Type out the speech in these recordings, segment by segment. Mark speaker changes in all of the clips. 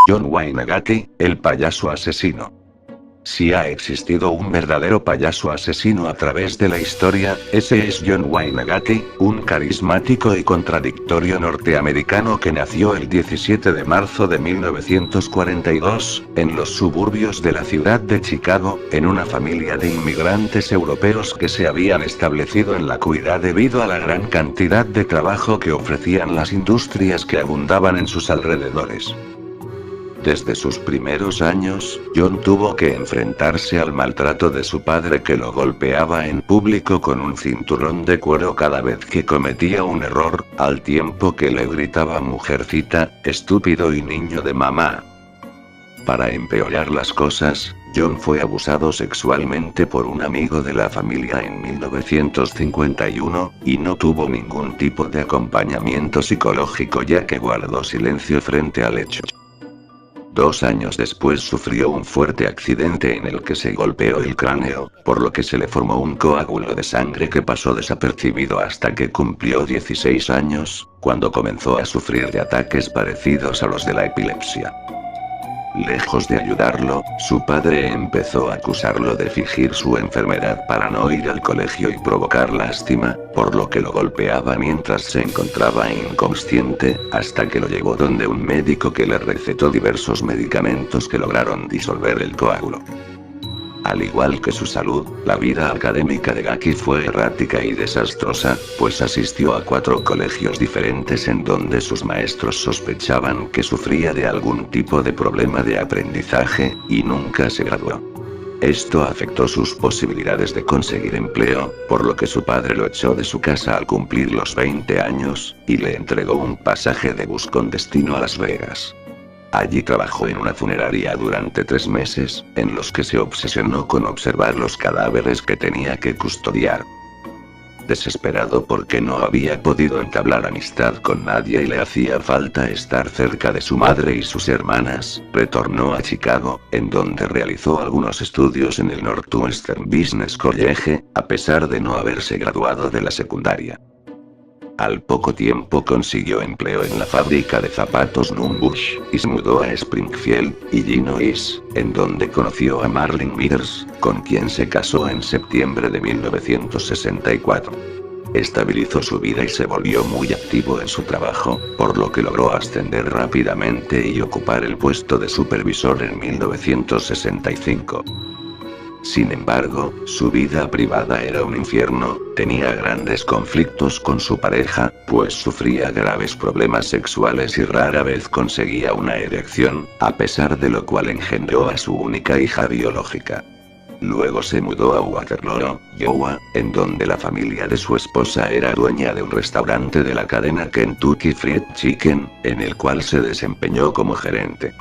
Speaker 1: John Wayne Gacy, el payaso asesino. Si ha existido un verdadero payaso asesino a través de la historia, ese es John Wayne Gacy, un carismático y contradictorio norteamericano que nació el 17 de marzo de 1942, en los suburbios de la ciudad de Chicago, en una familia de inmigrantes europeos que se habían establecido en la cuidad debido a la gran cantidad de trabajo que ofrecían las industrias que abundaban en sus alrededores. Desde sus primeros años, John tuvo que enfrentarse al maltrato de su padre que lo golpeaba en público con un cinturón de cuero cada vez que cometía un error, al tiempo que le gritaba mujercita, estúpido y niño de mamá. Para empeorar las cosas, John fue abusado sexualmente por un amigo de la familia en 1951, y no tuvo ningún tipo de acompañamiento psicológico ya que guardó silencio frente al hecho. 2 años después sufrió un fuerte accidente en el que se golpeó el cráneo, por lo que se le formó un coágulo de sangre que pasó desapercibido hasta que cumplió 16 años, cuando comenzó a sufrir de ataques parecidos a los de la epilepsia. Lejos de ayudarlo, su padre empezó a acusarlo de fingir su enfermedad para no ir al colegio y provocar lástima, por lo que lo golpeaba mientras se encontraba inconsciente, hasta que lo llevó donde un médico que le recetó diversos medicamentos que lograron disolver el coágulo. Al igual que su salud, la vida académica de Gacy fue errática y desastrosa, pues asistió a 4 colegios diferentes en donde sus maestros sospechaban que sufría de algún tipo de problema de aprendizaje, y nunca se graduó. Esto afectó sus posibilidades de conseguir empleo, por lo que su padre lo echó de su casa al cumplir los 20 años, y le entregó un pasaje de bus con destino a Las Vegas. Allí trabajó en una funeraria durante 3 meses, en los que se obsesionó con observar los cadáveres que tenía que custodiar. Desesperado porque no había podido entablar amistad con nadie y le hacía falta estar cerca de su madre y sus hermanas, retornó a Chicago, en donde realizó algunos estudios en el Northwestern Business College, a pesar de no haberse graduado de la secundaria. Al poco tiempo consiguió empleo en la fábrica de zapatos Numbush, y se mudó a Springfield, Illinois, en donde conoció a Marlene Mears, con quien se casó en septiembre de 1964. Estabilizó su vida y se volvió muy activo en su trabajo, por lo que logró ascender rápidamente y ocupar el puesto de supervisor en 1965. Sin embargo, su vida privada era un infierno, tenía grandes conflictos con su pareja, pues sufría graves problemas sexuales y rara vez conseguía una erección, a pesar de lo cual engendró a su única hija biológica. Luego se mudó a Waterloo, Iowa, en donde la familia de su esposa era dueña de un restaurante de la cadena Kentucky Fried Chicken, en el cual se desempeñó como gerente.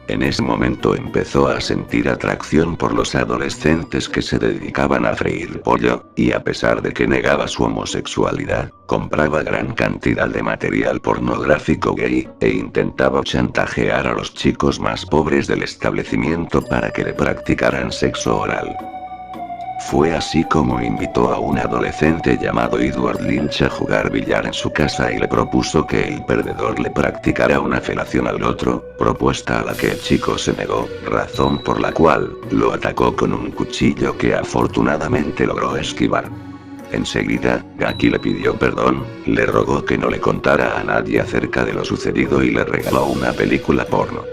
Speaker 1: En ese momento empezó a sentir atracción por los adolescentes que se dedicaban a freír pollo, y a pesar de que negaba su homosexualidad, compraba gran cantidad de material pornográfico gay, e intentaba chantajear a los chicos más pobres del establecimiento para que le practicaran sexo oral. Fue así como invitó a un adolescente llamado Edward Lynch a jugar billar en su casa y le propuso que el perdedor le practicara una felación al otro, propuesta a la que el chico se negó, razón por la cual lo atacó con un cuchillo que afortunadamente logró esquivar. Enseguida, Gacy le pidió perdón, le rogó que no le contara a nadie acerca de lo sucedido y le regaló una película porno.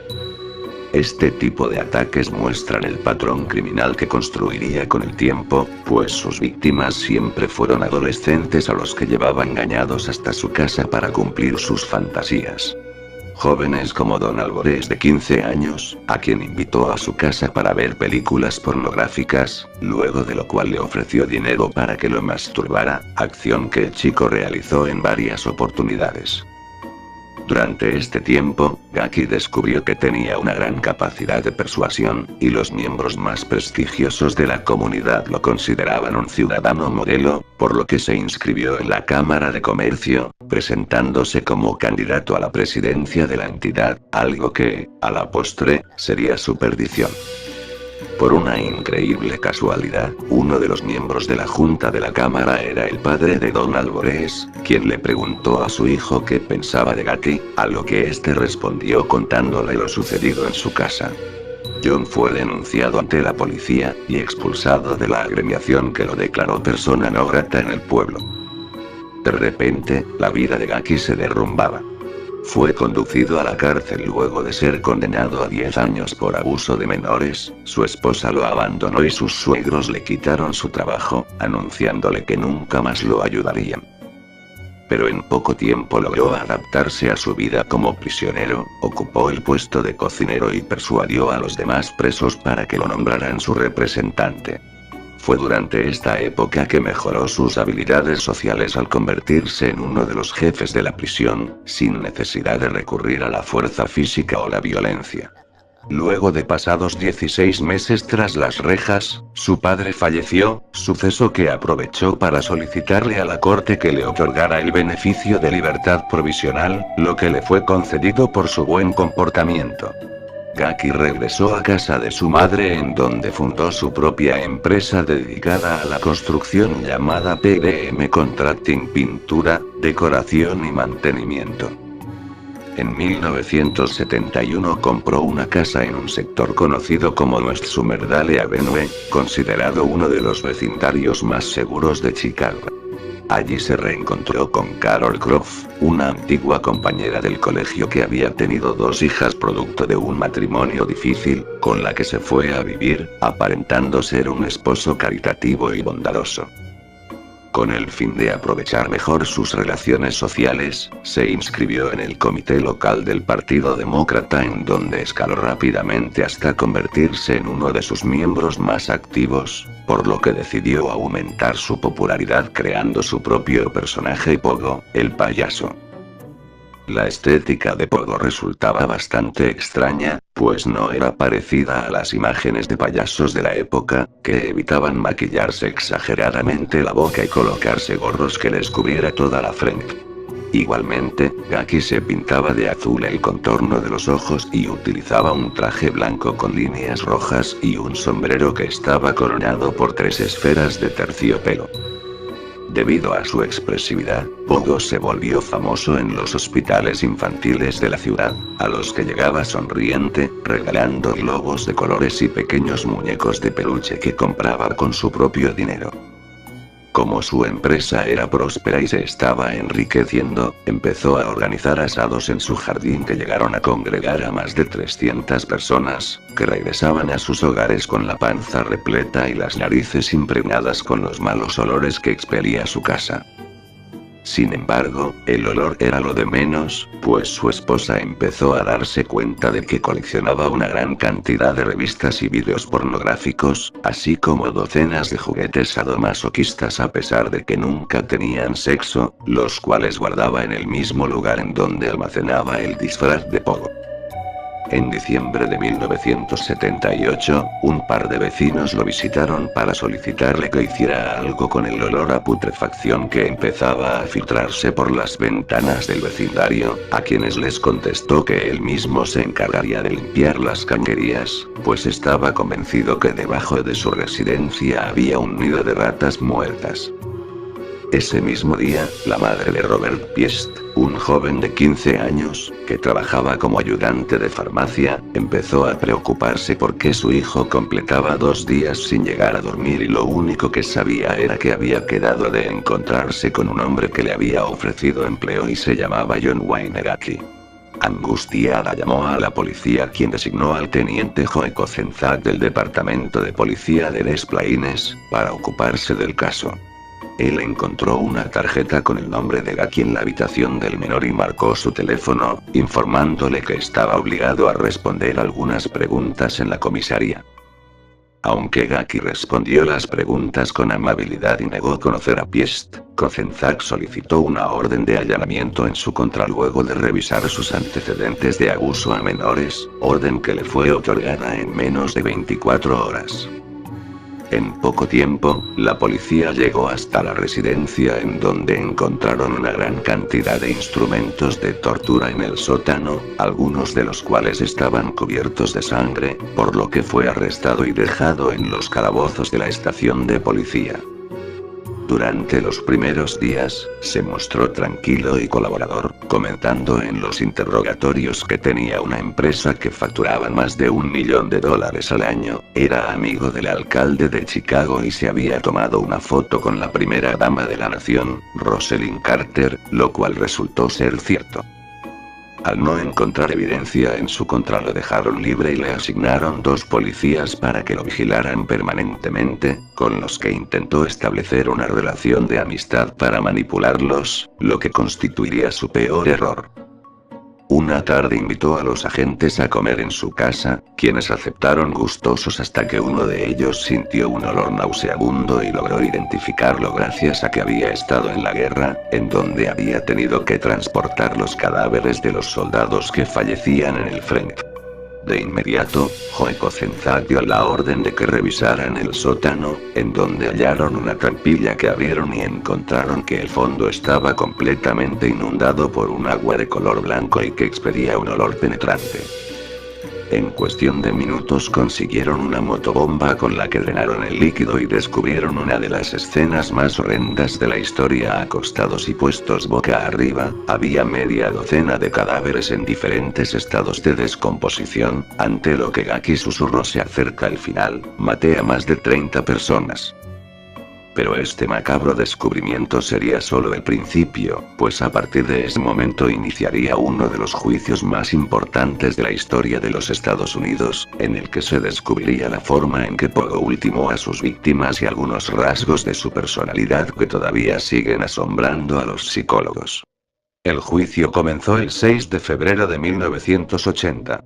Speaker 1: Este tipo de ataques muestran el patrón criminal que construiría con el tiempo, pues sus víctimas siempre fueron adolescentes a los que llevaba engañados hasta su casa para cumplir sus fantasías. Jóvenes como Don Alvarez de 15 años, a quien invitó a su casa para ver películas pornográficas, luego de lo cual le ofreció dinero para que lo masturbara, acción que el chico realizó en varias oportunidades. Durante este tiempo, Gacy descubrió que tenía una gran capacidad de persuasión, y los miembros más prestigiosos de la comunidad lo consideraban un ciudadano modelo, por lo que se inscribió en la Cámara de Comercio, presentándose como candidato a la presidencia de la entidad, algo que, a la postre, sería su perdición. Por una increíble casualidad, uno de los miembros de la junta de la cámara era el padre de Donald Borges, quien le preguntó a su hijo qué pensaba de Gatti, a lo que este respondió contándole lo sucedido en su casa. John fue denunciado ante la policía, y expulsado de la agremiación que lo declaró persona no grata en el pueblo. De repente, la vida de Gatti se derrumbaba. Fue conducido a la cárcel luego de ser condenado a 10 años por abuso de menores, su esposa lo abandonó y sus suegros le quitaron su trabajo, anunciándole que nunca más lo ayudarían. Pero en poco tiempo logró adaptarse a su vida como prisionero, ocupó el puesto de cocinero y persuadió a los demás presos para que lo nombraran su representante. Fue durante esta época que mejoró sus habilidades sociales al convertirse en uno de los jefes de la prisión, sin necesidad de recurrir a la fuerza física o la violencia. Luego de pasados 16 meses tras las rejas, su padre falleció, suceso que aprovechó para solicitarle a la corte que le otorgara el beneficio de libertad provisional, lo que le fue concedido por su buen comportamiento. Gatti regresó a casa de su madre en donde fundó su propia empresa dedicada a la construcción llamada PDM Contracting, pintura, decoración y mantenimiento. En 1971 compró una casa en un sector conocido como West Sumerdale Avenue, considerado uno de los vecindarios más seguros de Chicago. Allí se reencontró con Carol Croft, una antigua compañera del colegio que había tenido 2 hijas producto de un matrimonio difícil, con la que se fue a vivir, aparentando ser un esposo caritativo y bondadoso. Con el fin de aprovechar mejor sus relaciones sociales, se inscribió en el comité local del Partido Demócrata, en donde escaló rápidamente hasta convertirse en uno de sus miembros más activos, por lo que decidió aumentar su popularidad creando su propio personaje Pogo, el payaso. La estética de Pogo resultaba bastante extraña, pues no era parecida a las imágenes de payasos de la época, que evitaban maquillarse exageradamente la boca y colocarse gorros que les cubriera toda la frente. Igualmente, Gatti se pintaba de azul el contorno de los ojos y utilizaba un traje blanco con líneas rojas y un sombrero que estaba coronado por 3 esferas de terciopelo. Debido a su expresividad, Pogo se volvió famoso en los hospitales infantiles de la ciudad, a los que llegaba sonriente, regalando globos de colores y pequeños muñecos de peluche que compraba con su propio dinero. Como su empresa era próspera y se estaba enriqueciendo, empezó a organizar asados en su jardín que llegaron a congregar a más de 300 personas, que regresaban a sus hogares con la panza repleta y las narices impregnadas con los malos olores que expelía su casa. Sin embargo, el olor era lo de menos, pues su esposa empezó a darse cuenta de que coleccionaba una gran cantidad de revistas y vídeos pornográficos, así como docenas de juguetes sadomasoquistas a pesar de que nunca tenían sexo, los cuales guardaba en el mismo lugar en donde almacenaba el disfraz de Pogo. En diciembre de 1978, un par de vecinos lo visitaron para solicitarle que hiciera algo con el olor a putrefacción que empezaba a filtrarse por las ventanas del vecindario, a quienes les contestó que él mismo se encargaría de limpiar las cañerías, pues estaba convencido que debajo de su residencia había un nido de ratas muertas. Ese mismo día, la madre de Robert Piest, un joven de 15 años, que trabajaba como ayudante de farmacia, empezó a preocuparse porque su hijo completaba 2 días sin llegar a dormir y lo único que sabía era que había quedado de encontrarse con un hombre que le había ofrecido empleo y se llamaba John Wayne Gacy. Angustiada llamó a la policía, quien designó al teniente Joe Cozenzak del departamento de policía de Des Plaines, para ocuparse del caso. Él encontró una tarjeta con el nombre de Gacy en la habitación del menor y marcó su teléfono, informándole que estaba obligado a responder algunas preguntas en la comisaría. Aunque Gacy respondió las preguntas con amabilidad y negó conocer a Piest, Cozenzak solicitó una orden de allanamiento en su contra luego de revisar sus antecedentes de abuso a menores, orden que le fue otorgada en menos de 24 horas. En poco tiempo, la policía llegó hasta la residencia en donde encontraron una gran cantidad de instrumentos de tortura en el sótano, algunos de los cuales estaban cubiertos de sangre, por lo que fue arrestado y dejado en los calabozos de la estación de policía. Durante los primeros días, se mostró tranquilo y colaborador, comentando en los interrogatorios que tenía una empresa que facturaba más de $1 millón al año, era amigo del alcalde de Chicago y se había tomado una foto con la primera dama de la nación, Rosalynn Carter, lo cual resultó ser cierto. Al no encontrar evidencia en su contra lo dejaron libre y le asignaron 2 policías para que lo vigilaran permanentemente, con los que intentó establecer una relación de amistad para manipularlos, lo que constituiría su peor error. Una tarde invitó a los agentes a comer en su casa, quienes aceptaron gustosos hasta que uno de ellos sintió un olor nauseabundo y logró identificarlo gracias a que había estado en la guerra, en donde había tenido que transportar los cadáveres de los soldados que fallecían en el frente. De inmediato, Joe Kozenczak dio la orden de que revisaran el sótano, en donde hallaron una trampilla que abrieron y encontraron que el fondo estaba completamente inundado por un agua de color blanco y que expedía un olor penetrante. En cuestión de minutos consiguieron una motobomba con la que drenaron el líquido y descubrieron una de las escenas más horrendas de la historia. Acostados y puestos boca arriba, había media docena de cadáveres en diferentes estados de descomposición, ante lo que Gaki susurró: se acerca el final, maté a más de 30 personas. Pero este macabro descubrimiento sería solo el principio, pues a partir de ese momento iniciaría uno de los juicios más importantes de la historia de los Estados Unidos, en el que se descubriría la forma en que Pogo ultimó a sus víctimas y algunos rasgos de su personalidad que todavía siguen asombrando a los psicólogos. El juicio comenzó el 6 de febrero de 1980.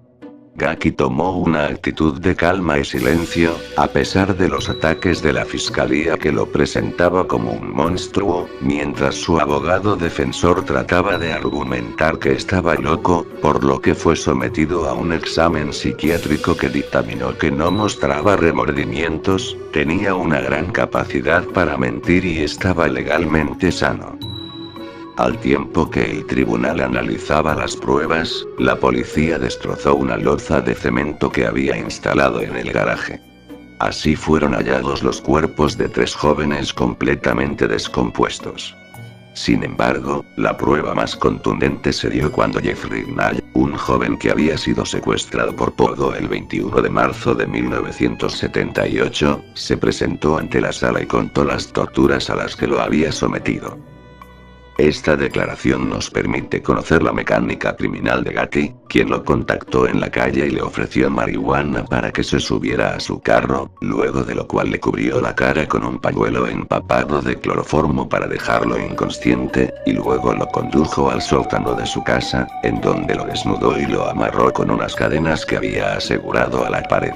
Speaker 1: Gaki tomó una actitud de calma y silencio, a pesar de los ataques de la fiscalía que lo presentaba como un monstruo, mientras su abogado defensor trataba de argumentar que estaba loco, por lo que fue sometido a un examen psiquiátrico que dictaminó que no mostraba remordimientos, tenía una gran capacidad para mentir y estaba legalmente sano. Al tiempo que el tribunal analizaba las pruebas, la policía destrozó una loza de cemento que había instalado en el garaje. Así fueron hallados los cuerpos de 3 jóvenes completamente descompuestos. Sin embargo, la prueba más contundente se dio cuando Jeff Rignall, un joven que había sido secuestrado por Pogo el 21 de marzo de 1978, se presentó ante la sala y contó las torturas a las que lo había sometido. Esta declaración nos permite conocer la mecánica criminal de Gaki, quien lo contactó en la calle y le ofreció marihuana para que se subiera a su carro, luego de lo cual le cubrió la cara con un pañuelo empapado de cloroformo para dejarlo inconsciente, y luego lo condujo al sótano de su casa, en donde lo desnudó y lo amarró con unas cadenas que había asegurado a la pared.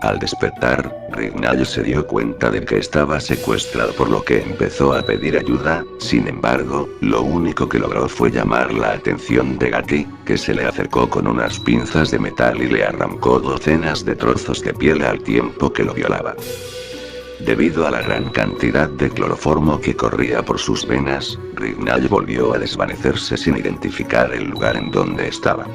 Speaker 1: Al despertar, Rignall se dio cuenta de que estaba secuestrado, por lo que empezó a pedir ayuda. Sin embargo, lo único que logró fue llamar la atención de Gaki, que se le acercó con unas pinzas de metal y le arrancó docenas de trozos de piel al tiempo que lo violaba. Debido a la gran cantidad de cloroformo que corría por sus venas, Rignall volvió a desvanecerse sin identificar el lugar en donde estaba.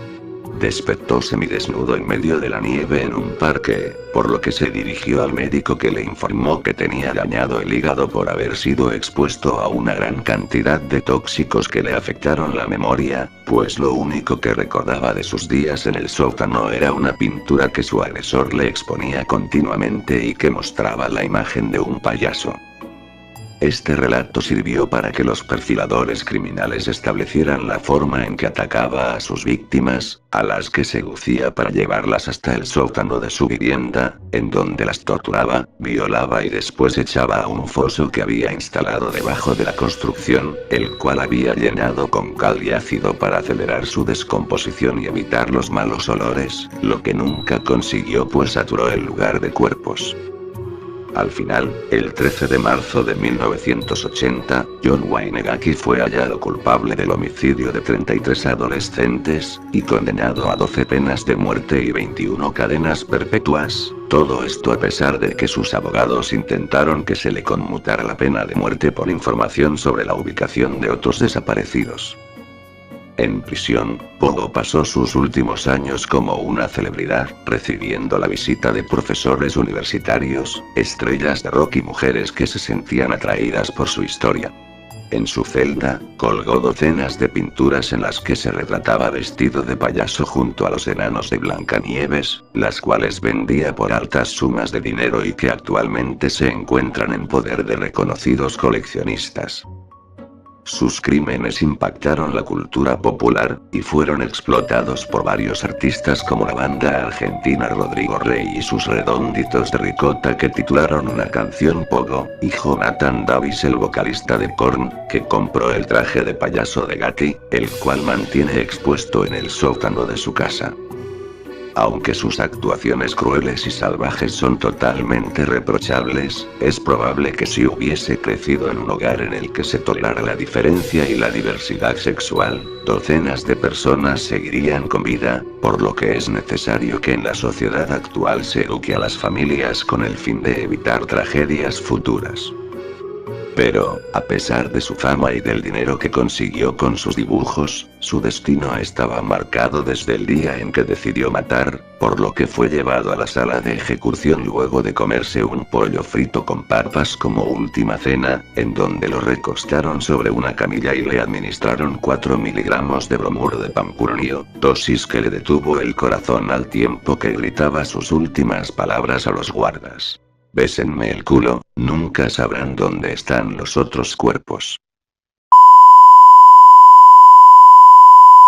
Speaker 1: Despertó semidesnudo en medio de la nieve en un parque, por lo que se dirigió al médico, que le informó que tenía dañado el hígado por haber sido expuesto a una gran cantidad de tóxicos que le afectaron la memoria, pues lo único que recordaba de sus días en el sótano era una pintura que su agresor le exponía continuamente y que mostraba la imagen de un payaso. Este relato sirvió para que los perfiladores criminales establecieran la forma en que atacaba a sus víctimas, a las que seducía para llevarlas hasta el sótano de su vivienda, en donde las torturaba, violaba y después echaba a un foso que había instalado debajo de la construcción, el cual había llenado con cal y ácido para acelerar su descomposición y evitar los malos olores, lo que nunca consiguió, pues saturó el lugar de cuerpos. Al final, el 13 de marzo de 1980, John Wayne Gacy fue hallado culpable del homicidio de 33 adolescentes, y condenado a 12 penas de muerte y 21 cadenas perpetuas. Todo esto a pesar de que sus abogados intentaron que se le conmutara la pena de muerte por información sobre la ubicación de otros desaparecidos. En prisión, Pogo pasó sus últimos años como una celebridad, recibiendo la visita de profesores universitarios, estrellas de rock y mujeres que se sentían atraídas por su historia. En su celda, colgó docenas de pinturas en las que se retrataba vestido de payaso junto a los enanos de Blancanieves, las cuales vendía por altas sumas de dinero y que actualmente se encuentran en poder de reconocidos coleccionistas. Sus crímenes impactaron la cultura popular, y fueron explotados por varios artistas como la banda argentina Rodrigo Rey y sus Redonditos de Ricota, que titularon una canción Pogo, y Jonathan Davis, el vocalista de Korn, que compró el traje de payaso de Gacy, el cual mantiene expuesto en el sótano de su casa. Aunque sus actuaciones crueles y salvajes son totalmente reprochables, es probable que si hubiese crecido en un hogar en el que se tolerara la diferencia y la diversidad sexual, docenas de personas seguirían con vida, por lo que es necesario que en la sociedad actual se eduque a las familias con el fin de evitar tragedias futuras. Pero, a pesar de su fama y del dinero que consiguió con sus dibujos, su destino estaba marcado desde el día en que decidió matar, por lo que fue llevado a la sala de ejecución luego de comerse un pollo frito con papas como última cena, en donde lo recostaron sobre una camilla y le administraron 4 miligramos de bromuro de pampurnia, dosis que le detuvo el corazón al tiempo que gritaba sus últimas palabras a los guardas: «Bésenme el culo, nunca sabrán dónde están los otros cuerpos».